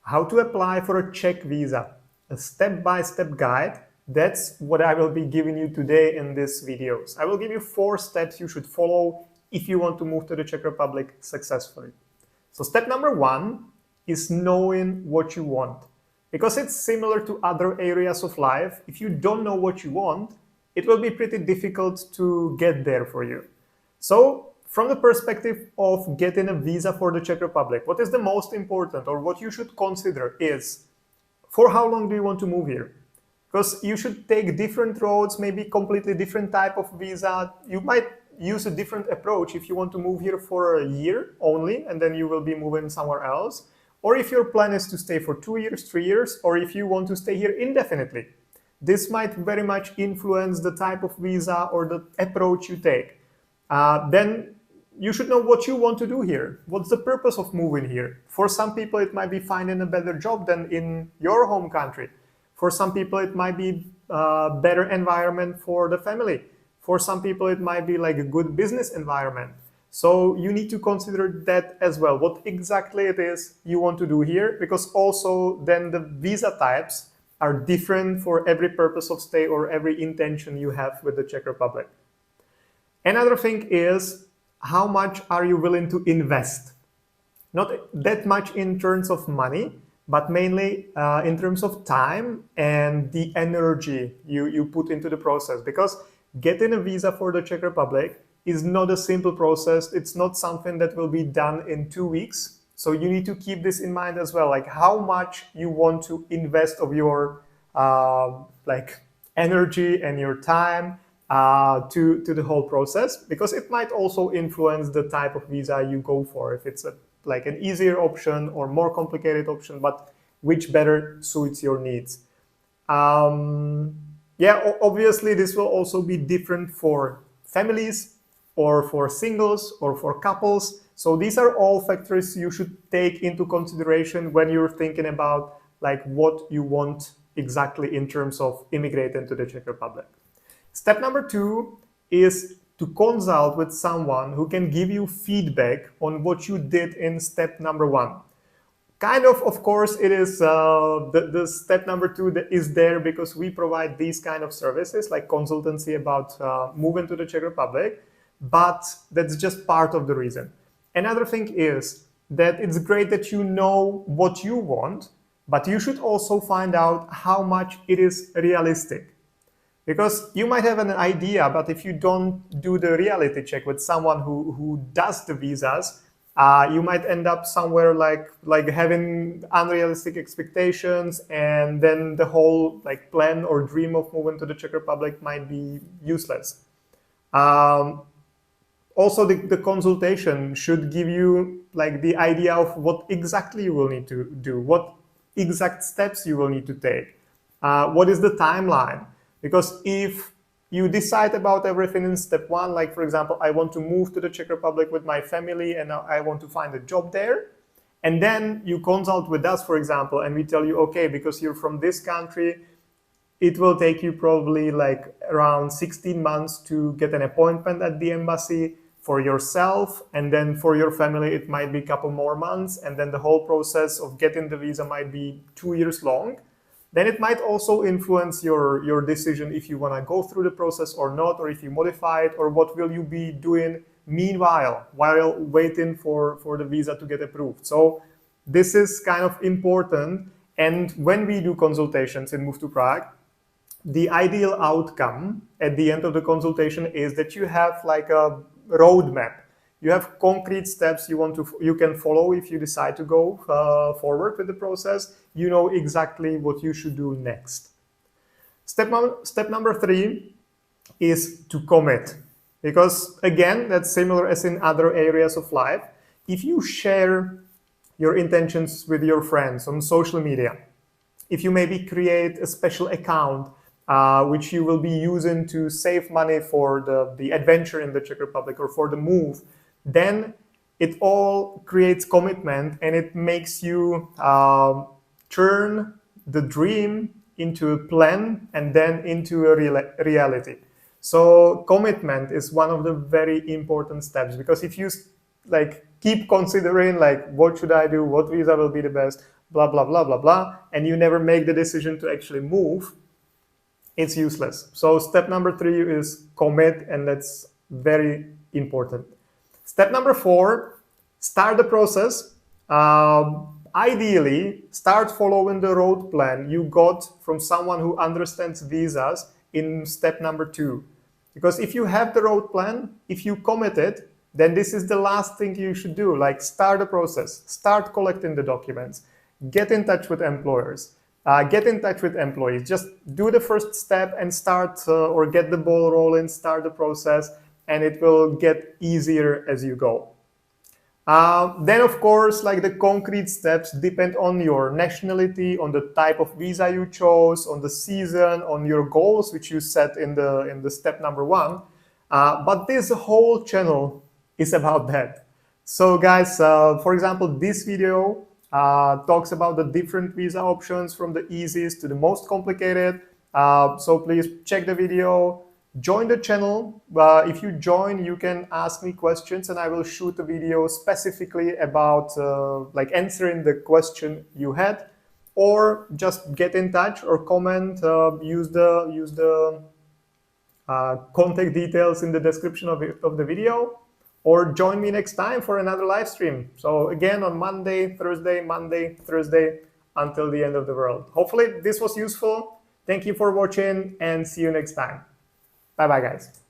how to apply for a Czech visa, a step-by-step guide. That's what I will be giving you today in this videos. I will give you 4 steps you should follow if you want to move to the Czech Republic successfully. So step number 1 is knowing what you want. Because it's similar to other areas of life, if you don't know what you want, it will be pretty difficult to get there for you. So from the perspective of getting a visa for the Czech Republic, what is the most important or what you should consider is, for how long do you want to move here? Because you should take different roads, maybe completely different type of visa. You might use a different approach if you want to move here for a year only, and then you will be moving somewhere else. Or if your plan is to stay for 2 years, 3 years, or if you want to stay here indefinitely. This might very much influence the type of visa or the approach you take. Then you should know what you want to do here. What's the purpose of moving here? For some people, it might be finding a better job than in your home country. For some people, it might be a better environment for the family. For some people, it might be like a good business environment. So you need to consider that as well, what exactly it is you want to do here, because also then the visa types are different for every purpose of stay or every intention you have with the Czech Republic. Another thing is, how much are you willing to invest? Not that much in terms of money, but mainly in terms of time and the energy you put into the process. Because getting a visa for the Czech Republic is not a simple process. It's not something that will be done in 2 weeks. So you need to keep this in mind as well, like how much you want to invest of your energy and your time to the whole process, because it might also influence the type of visa you go for, if it's like an easier option or more complicated option, but which better suits your needs. Yeah, obviously this will also be different for families or for singles or for couples. So these are all factors you should take into consideration when you're thinking about like what you want exactly in terms of immigrating to the Czech Republic. Step number 2 is to consult with someone who can give you feedback on what you did in step number 1. Of course, it is the step number 2 that is there because we provide these kind of services like consultancy about moving to the Czech Republic, but that's just part of the reason. Another thing is that it's great that you know what you want, but you should also find out how much it is realistic. Because you might have an idea, but if you don't do the reality check with someone who does the visas, you might end up somewhere like having unrealistic expectations, and then the whole plan or dream of moving to the Czech Republic might be useless. Also, the consultation should give you the idea of what exactly you will need to do, what exact steps you will need to take, what is the timeline. Because if you decide about everything in step 1, like for example, I want to move to the Czech Republic with my family and I want to find a job there, and then you consult with us, for example, and we tell you, okay, because you're from this country, it will take you probably around 16 months to get an appointment at the embassy for yourself, and then for your family it might be a couple more months, and then the whole process of getting the visa might be 2 years long. Then it might also influence your decision if you want to go through the process or not, or if you modify it, or what will you be doing meanwhile, while waiting for the visa to get approved. So this is kind of important. And when we do consultations in Move to Prague, the ideal outcome at the end of the consultation is that you have a roadmap. You have concrete steps you can follow if you decide to go forward with the process. You know exactly what you should do next. Step number 3 is to commit. Because again, that's similar as in other areas of life. If you share your intentions with your friends on social media, if you maybe create a special account which you will be using to save money for the adventure in the Czech Republic or for the move, then it all creates commitment, and it makes you turn the dream into a plan and then into a reality. So commitment is one of the very important steps, because if you keep considering what should I do, what visa will be the best, blah, blah, blah, blah, blah, and you never make the decision to actually move, it's useless. So step number 3 is commit, and that's very important. Step number 4, start the process. Ideally, start following the road plan you got from someone who understands visas in step number 2. Because if you have the road plan, if you commit it, then this is the last thing you should do. Like, start the process, start collecting the documents, get in touch with employers, get in touch with employees. Just do the first step and start or get the ball rolling, start the process, and it will get easier as you go. Then, of course, like, the concrete steps depend on your nationality, on the type of visa you chose, on the season, on your goals, which you set in the step number 1. But this whole channel is about that. So guys, for example, this video talks about the different visa options from the easiest to the most complicated. So please check the video. Join the channel. If you join, you can ask me questions and I will shoot a video specifically about like answering the question you had, or just get in touch or comment, use the contact details in the description of the video, or join me next time for another live stream. So again, on Monday, Thursday, until the end of the world. Hopefully this was useful. Thank you for watching and see you next time. Bye-bye, guys.